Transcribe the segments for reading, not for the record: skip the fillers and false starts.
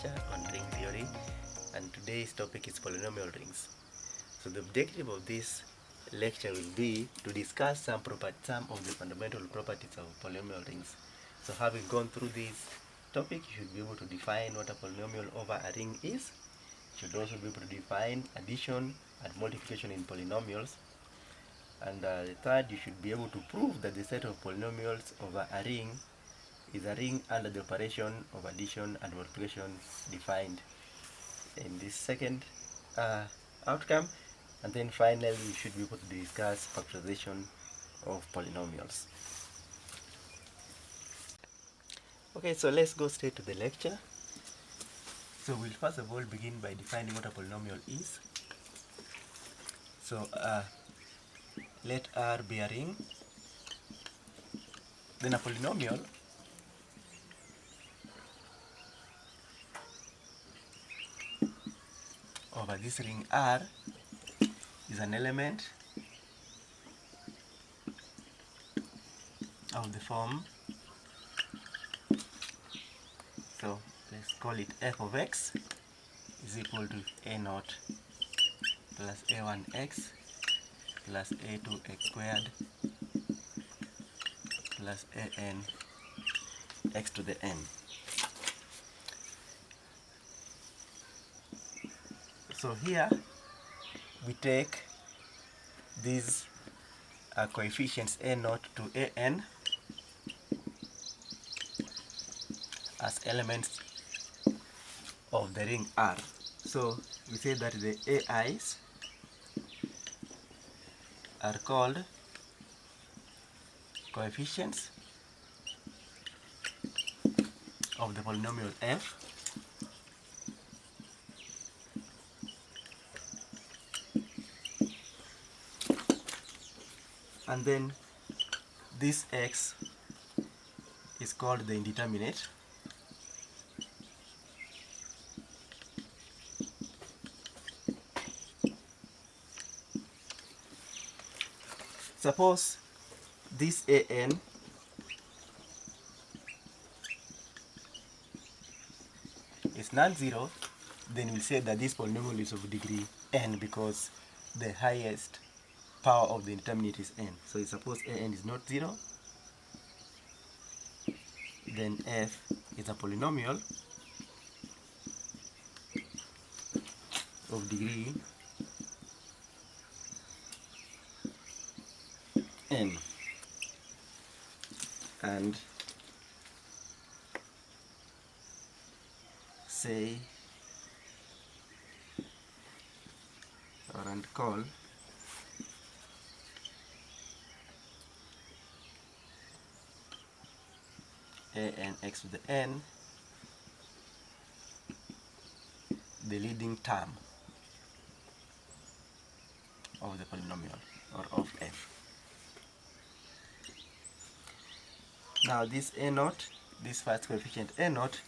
lecture on ring theory, and today's topic is polynomial rings. So the objective of this lecture will be to discuss some of the fundamental properties of polynomial rings. So having gone through this topic, you should be able to define what a polynomial over a ring is. You should also be able to define addition and multiplication in polynomials. And the third, you should be able to prove that the set of polynomials over a ring is a ring under the operation of addition and multiplication defined in this second outcome. And then finally, you should be able to discuss factorization of polynomials. Okay, so let's go straight to the lecture. So we'll first of all begin by defining what a polynomial is. So let R be a ring. Then a polynomial over this ring R is an element of the form, so let's call it f of x is equal to a naught plus a1x plus a2x squared plus an x to the n. So here we take these coefficients a naught to an as elements of the ring R. So we say that the AIs are called coefficients of the polynomial f, and then this x is called the indeterminate, suppose this an is non-zero, then we'll say that this polynomial is of degree n because the highest power of the indeterminate is n. So suppose an is not 0, then f is a polynomial of degree n, and say and call an x to the n the leading term of the polynomial or of f. Now this a naught, this first coefficient a naught,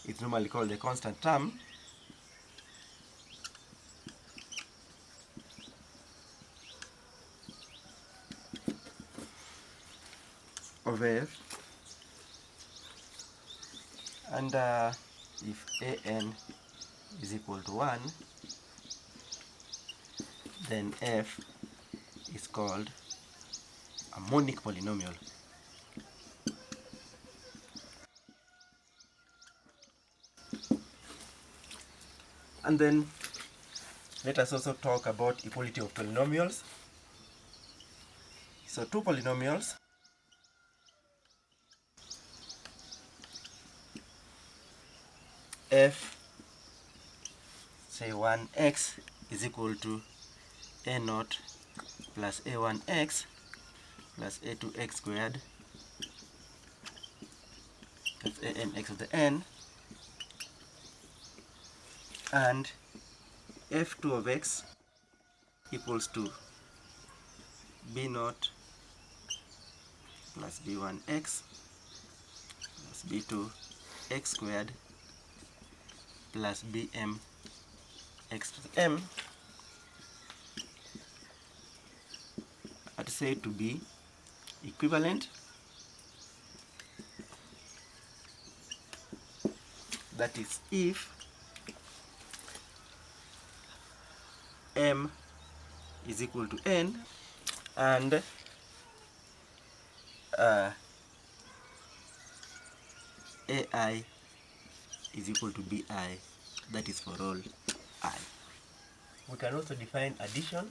is normally called the constant term, of f, and if an is equal to 1, then f is called a monic polynomial. And then let us also talk about equality of polynomials. So two polynomials f, say 1x is equal to a naught plus a1x plus a2x squared plus an x to the n, and f2 of x equals to b naught plus b1x plus b2x squared plus bm x to the m are said to be equivalent. That is, if m is equal to n and ai is equal to bi, that is for all I. We can also define addition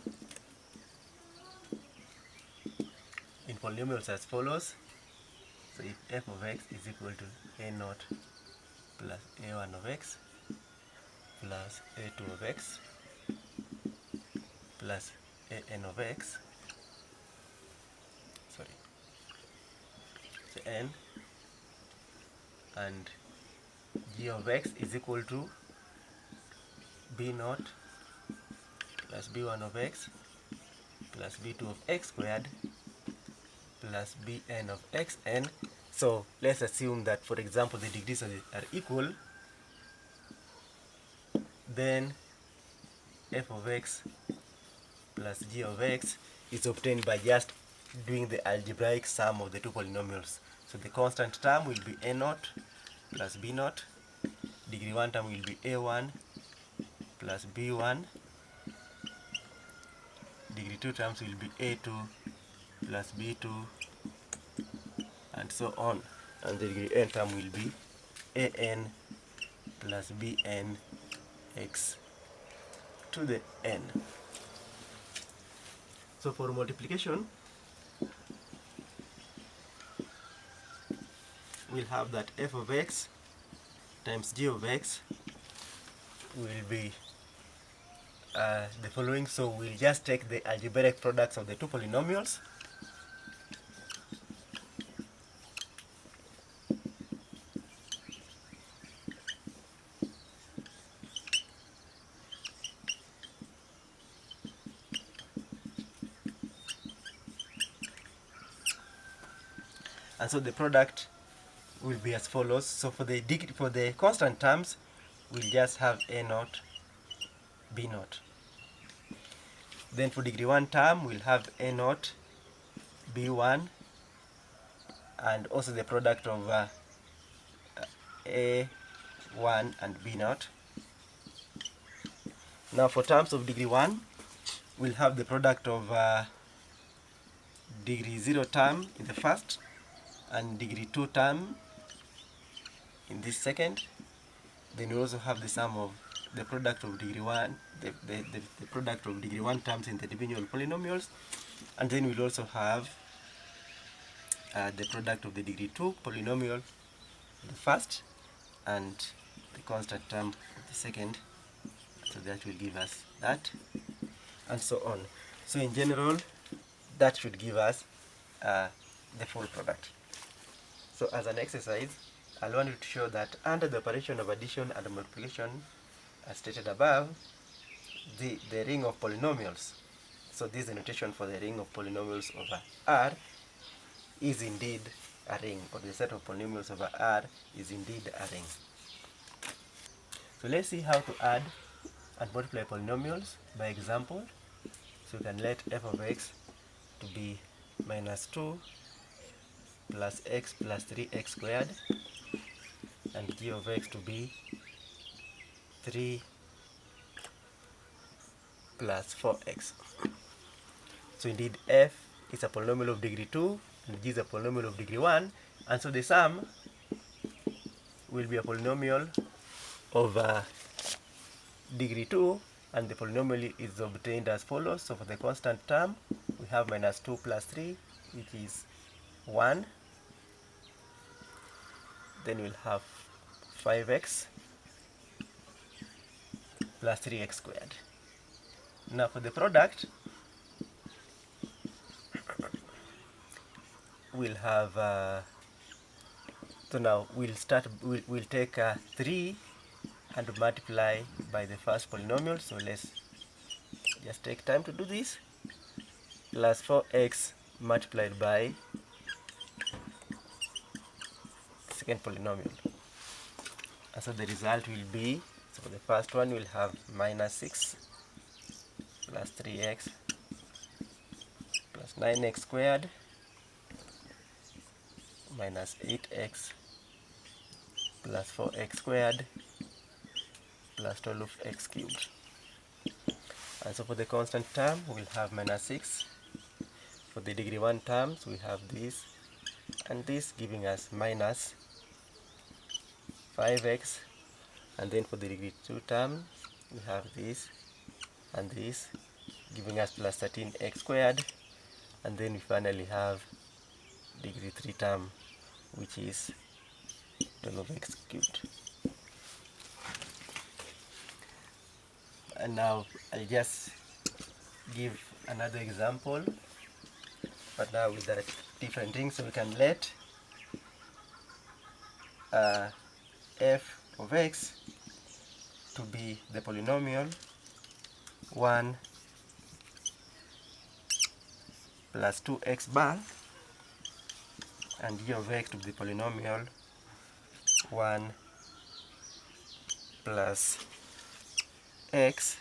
in polynomials as follows. So if f of x is equal to a naught plus a1 of x plus a2 of x plus an of x, sorry, so n, and g of x is equal to b naught plus b1 of x plus b2 of x squared plus bn of xn. So let's assume that, for example, the degrees are equal. Then f of x plus g of x is obtained by just doing the algebraic sum of the two polynomials. So the constant term will be a naught plus b naught, degree 1 term will be a1 plus b1, degree 2 terms will be a2 plus b2, and so on. And the degree n term will be an plus bn x to the n. So for multiplication, we'll have that f of x times g of x will be the following. So we'll just take the algebraic products of the two polynomials. And so the product will be as follows. So for the constant terms, we'll just have a naught, b naught. Then for degree 1 term, we'll have a naught, b1, and also the product of a1 and b naught. Now for terms of degree 1, we'll have the product of degree 0 term in the first and degree 2 term in this second. Then we also have the sum of the product of degree 1, the product of degree 1 terms in the divisional polynomials, and then we'll also have the product of the degree 2 polynomial the first and the constant term of the second. So that will give us that, and so on. So in general, that should give us the full product. So as an exercise, I want you to show that under the operation of addition and multiplication, as stated above, the ring of polynomials, so this is the notation for the ring of polynomials over R, is indeed a ring, or the set of polynomials over R is indeed a ring. So let's see how to add and multiply polynomials by example. So we can let f of x to be minus 2 plus x plus 3x squared, and g of x to be 3 plus 4x. So indeed f is a polynomial of degree 2 and g is a polynomial of degree 1, and so the sum will be a polynomial of degree 2, and the polynomial is obtained as follows. So for the constant term, we have minus 2 plus 3, which is 1. Then we'll have 5x plus 3x squared. Now for the product, we'll have so now we'll take 3 and multiply by the first polynomial. So let's just take time to do this. Plus 4x multiplied by second polynomial, and so the result will be, so for the first one we'll have minus 6 plus 3x plus 9x squared minus 8x plus 4x squared plus 12x cubed. And so for the constant term, we'll have minus 6. For the degree 1 terms, we have this and this, giving us minus 5x. And then for the degree 2 term, we have this and this, giving us plus 13x squared. And then we finally have degree 3 term, which is 12x cubed. And now I'll just give another example, but now with a different ring. So we can let f of x to be the polynomial 1 plus 2x bar, and g of x to be the polynomial 1 plus x.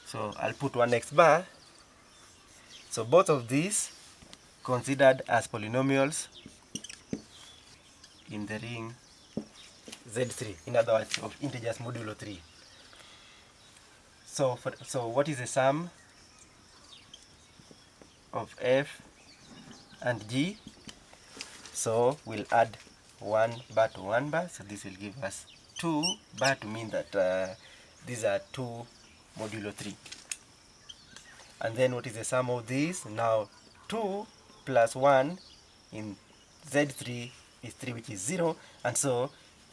So I'll put 1x bar. So both of these considered as polynomials in the ring Z3, in other words, of integers modulo 3. So what is the sum of f and g? So we'll add 1 bar to 1 bar, so this will give us 2 bar, to mean that these are 2 modulo 3. And then what is the sum of these? Now 2 plus 1 in Z3 is 3, which is 0, and so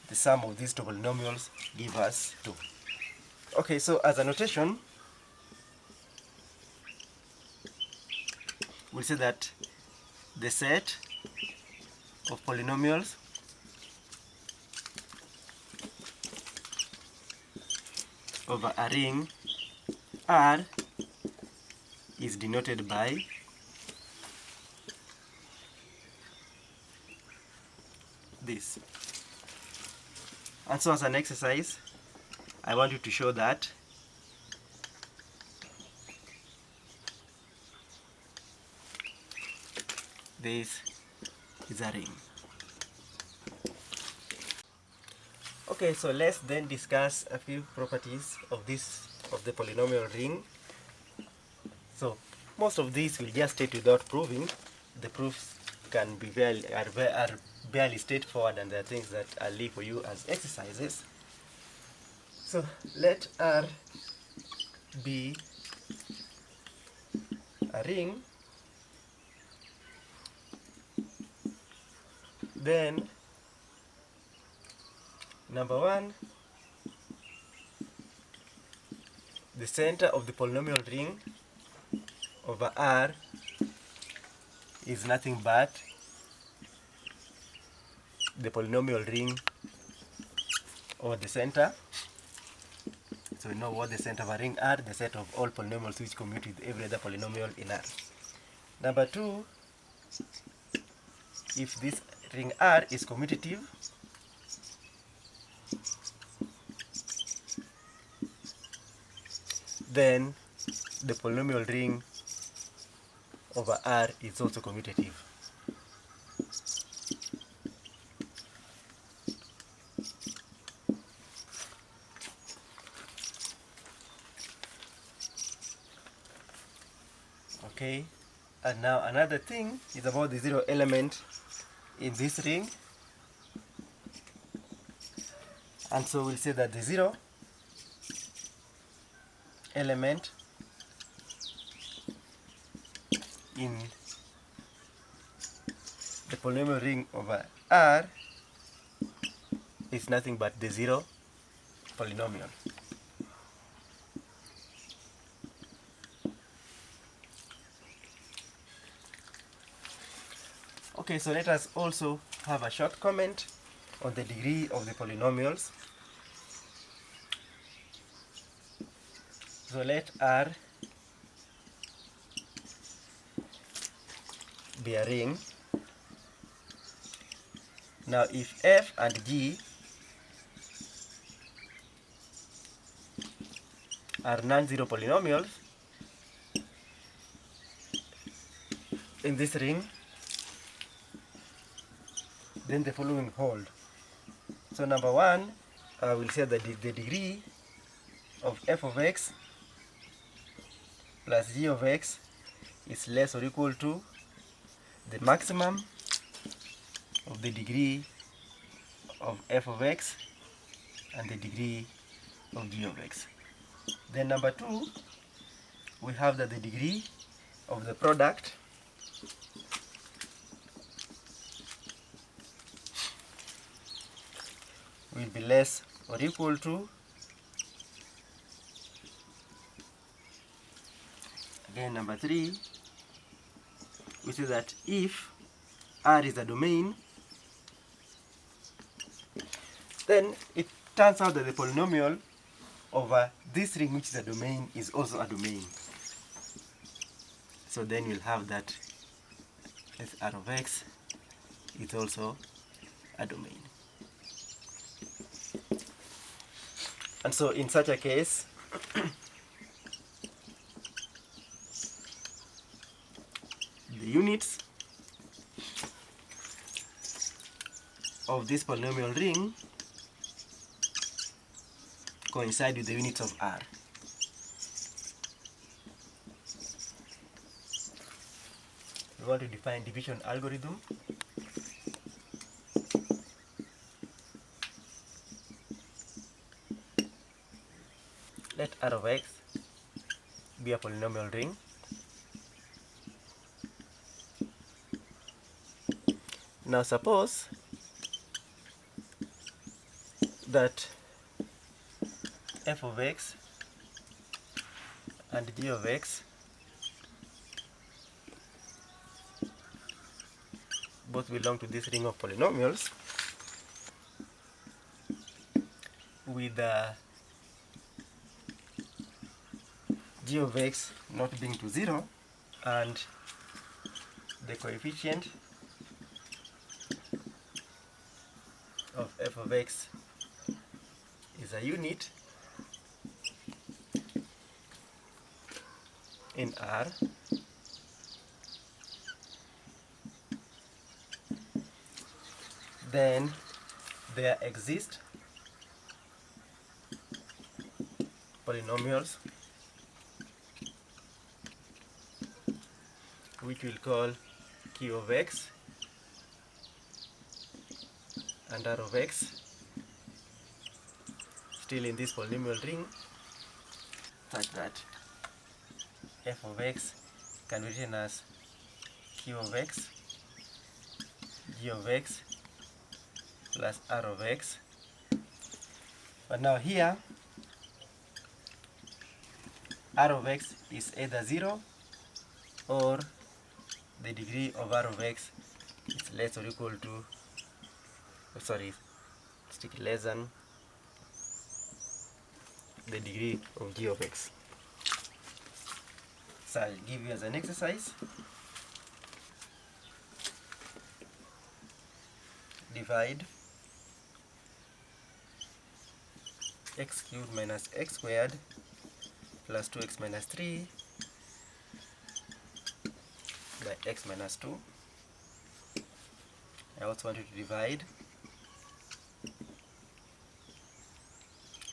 the sum of these two polynomials give us 2. Okay, so as a notation, we'll say that the set of polynomials over a ring R is denoted by this. And so as an exercise, I want you to show that this is a ring. Okay, so let's then discuss a few properties of the polynomial ring. So most of these will just state without proving. The proofs can be are barely straightforward, and there are things that I'll leave for you as exercises. So let R be a ring, then number 1, the center of the polynomial ring over R is nothing but the polynomial ring over the center. So we know what the center of a ring are, the set of all polynomials which commute with every other polynomial in R. Number 2, if this ring R is commutative, then the polynomial ring over R is also commutative. Okay, and now another thing is about the 0 element in this ring. And so we'll say that the 0 element in the polynomial ring over R is nothing but the 0 polynomial. Okay, so let us also have a short comment on the degree of the polynomials. So let R be a ring. Now if f and g are non-zero polynomials in this ring, then the following hold. So number one, we'll say that the degree of f of x plus g of x is less or equal to the maximum of the degree of f of x and the degree of g of x. Then number two, we have that the degree of the product will be less or equal to, again number three, we say that if R is a domain, then it turns out that the polynomial over this ring, which is a domain, is also a domain. So then you'll have that this R of x is also a domain. And so in such a case, the units of this polynomial ring coincide with the units of R. We want to define division algorithm. Let R of x be a polynomial ring. Now suppose that f of x and g of x both belong to this ring of polynomials, with g of x not being to 0 and the coefficient of f of x is a unit in R, then there exist polynomials which we'll call q of x and r of x, still in this polynomial ring, such that f of x can be written as q of x, g of x plus r of x. But now here, r of x is either 0 or the degree of r of x is less or equal to, less than the degree of g of x. So I'll give you as an exercise. Divide x cubed minus x squared plus 2x minus 3 by x minus 2. I also want you to divide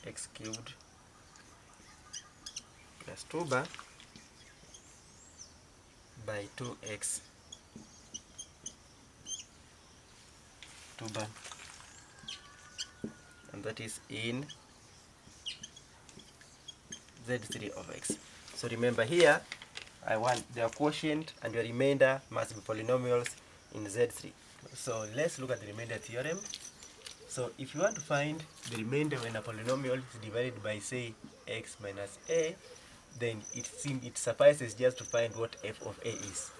x cubed plus 2 bar by 2x 2 bar, and that is in z3 of x. So remember here, I want their quotient and your remainder must be polynomials in z3. So let's look at the remainder theorem. So if you want to find the remainder when a polynomial is divided by, say, x minus a, then it suffices just to find what f of a is.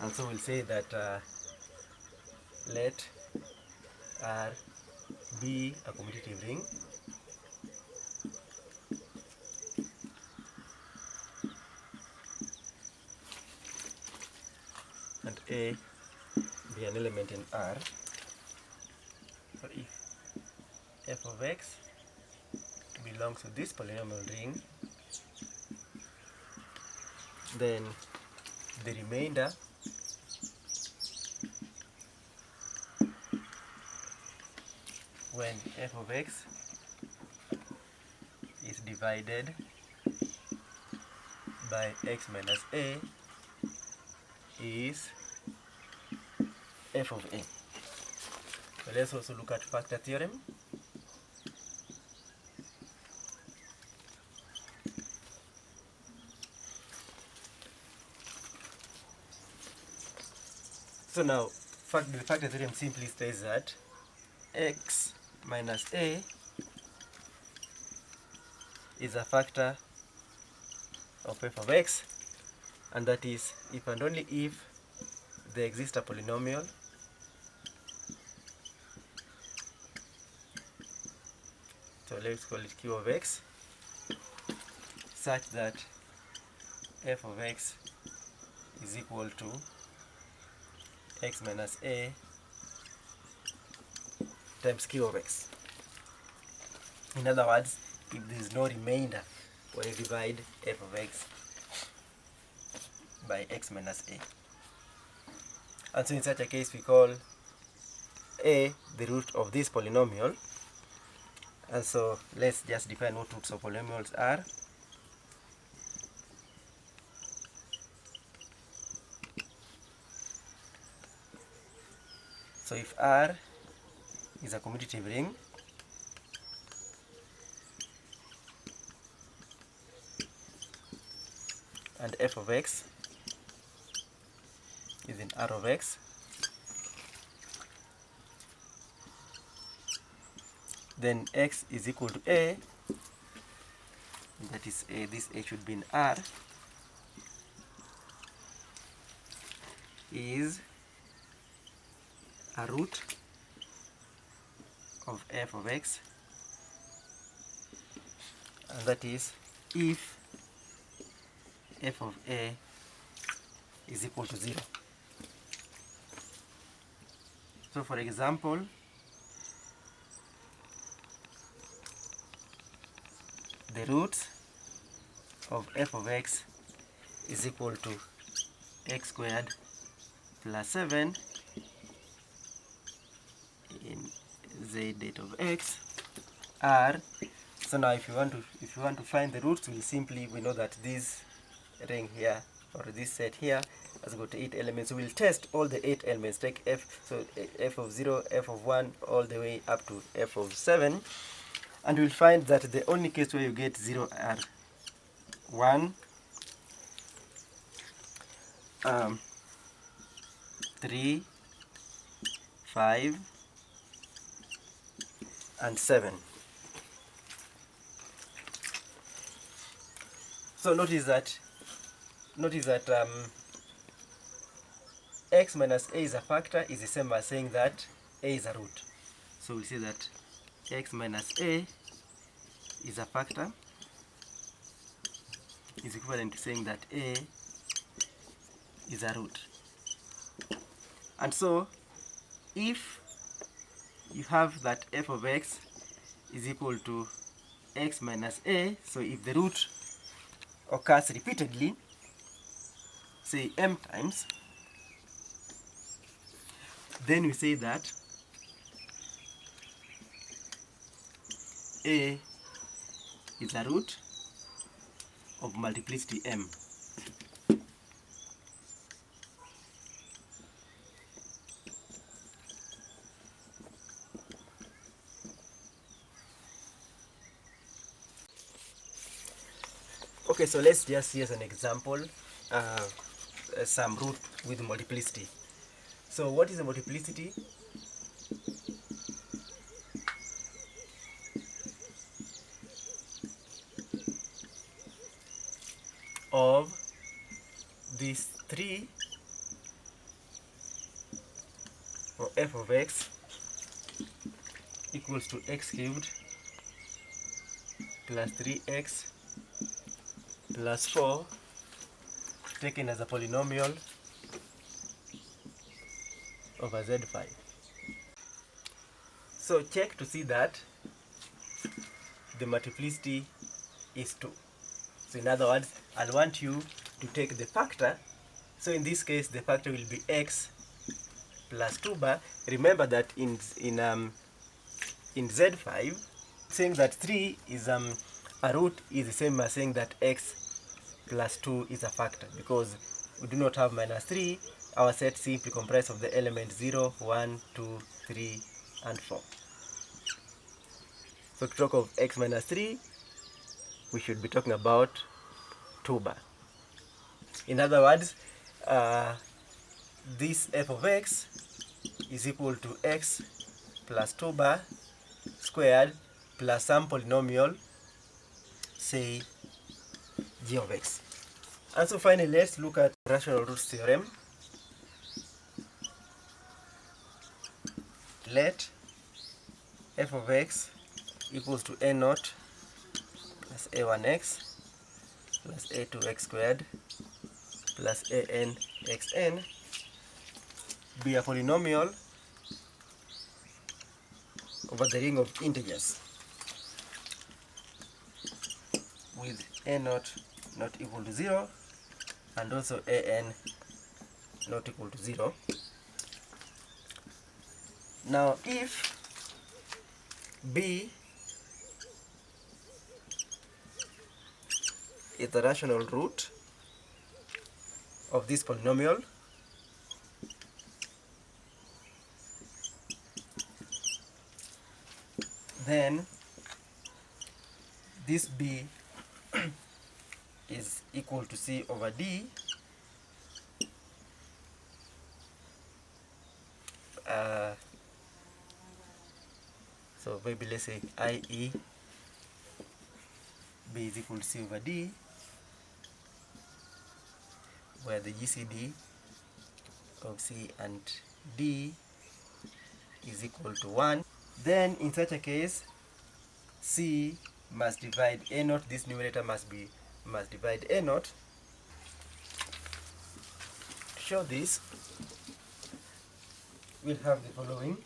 And so we'll say that let R be a commutative ring and a be an element in R. So if f of x belongs to this polynomial ring, then the remainder when f of x is divided by x minus a is f of a. So let's also look at factor theorem. So now the factor theorem simply states that x minus a is a factor of f of x, and that is if and only if there exists a polynomial so let's call it q of x such that f of x is equal to x minus a times q of x. In other words, if there is no remainder when you divide f of x by x minus a. And so in such a case we call a the root of this polynomial. And so let's just define what roots of polynomials are. So if R is a commutative ring, and f of x is in R of x, then x is equal to a, that is a, this a should be in R, is a root of f of x, and that is if f of a is equal to 0. So for example, the root of f of x is equal to x squared plus 7 in z date of x r. So now if you want to find the roots, we know that this ring here or this set here has got 8 elements. So we'll test all the 8 elements, take f, so f of 0, f of 1, all the way up to f of 7, and we'll find that the only case where you get 0 are 1, 3, 5, and 7. So notice that x minus a is a factor is the same as saying that a is a root. So we'll say that x minus a is a factor is equivalent to saying that a is a root. And so if you have that f of x is equal to x minus a, so if the root occurs repeatedly, say m times, then we say that a is a root of multiplicity m. Okay, so let's just see as an example some root with multiplicity. So what is the multiplicity? Of these 3 for f of x equals to x cubed plus 3x plus 4 taken as a polynomial over z5. So check to see that the multiplicity is 2. So in other words, I'll want you to take the factor. So in this case, the factor will be x plus 2 bar. Remember that in in Z5, saying that 3 is a root is the same as saying that x plus 2 is a factor, because we do not have minus 3. Our set simply comprises of the elements 0, 1, 2, 3, and 4. So to talk of x minus 3, we should be talking about 2 bar. In other words, this f of x is equal to x plus 2 bar squared plus some polynomial, say g of x. And so finally, let's look at rational roots theorem. Let f of x equals to a naught plus a1x plus a2x squared plus an xn be a polynomial over the ring of integers with a naught not equal to 0 and also an not equal to 0. Now if b is the rational root of this polynomial, then this b is equal to c over d, so maybe let's say i.e. b is equal to c over d, where the GCD of c and d is equal to 1. Then in such a case, c must divide a naught. This numerator must divide a naught. To show this, we'll have the following.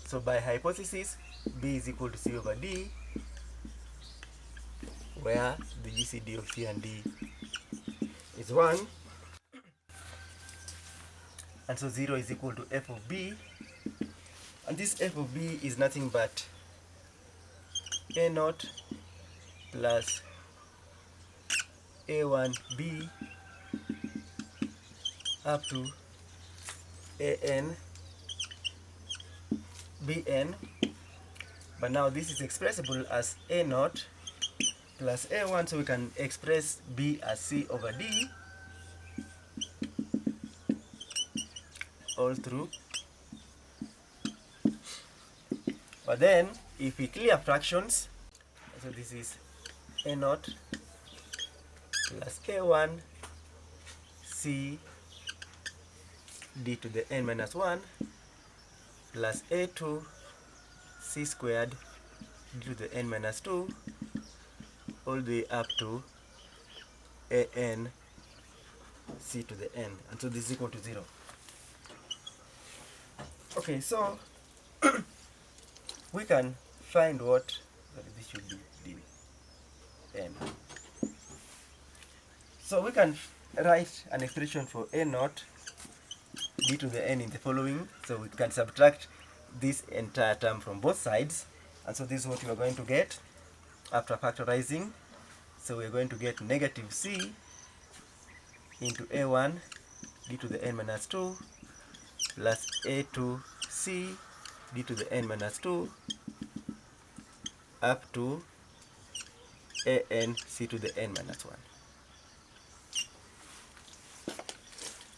So by hypothesis, b is equal to c over d, where the GCD of c and d is 1, and so 0 is equal to f of b, and this f of b is nothing but a naught plus a1b up to an bn, but now this is expressible as a naught plus a1, so we can express b as c over d all through. But then if we clear fractions, so this is a naught plus a1 c d to the n minus 1 plus a2 c squared d to the n minus 2 all the way up to an c to the n, and so this is equal to 0. Okay, so we can find what this should be dn. So we can write an expression for a naught d to the n in the following. So we can subtract this entire term from both sides, and so this is what we are going to get after factorizing. So we are going to get negative c into a1 d to the n minus 2 plus a2 c d to the n minus 2 up to an c to the n minus 1.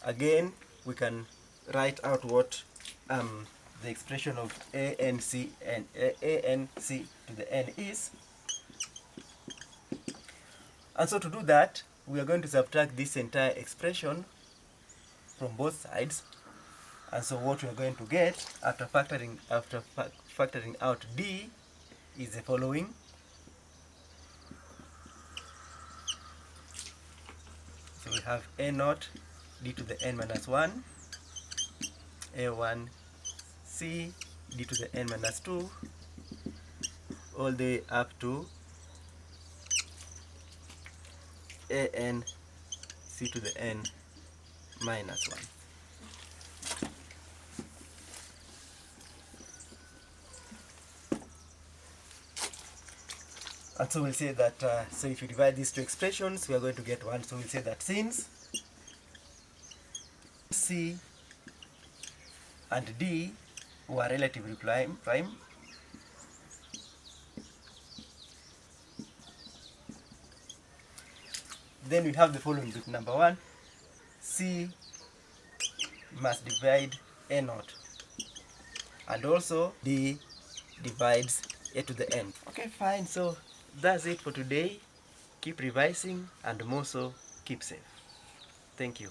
Again, we can write out what the expression of ANC and ANC to the n is. And so to do that, we are going to subtract this entire expression from both sides. And so what we are going to get after factoring out d is the following. So we have a naught d to the n minus 1, a1 c d to the n minus 2 all the way up to an c to the n minus 1. And so we'll say that, so if you divide these two expressions, we are going to get 1. So we'll say that since C and D were relatively prime, then we have the following bit. Number 1, C must divide A naught, and also D divides A to the n. Okay, fine. So that's it for today. Keep revising, and more so, keep safe. Thank you.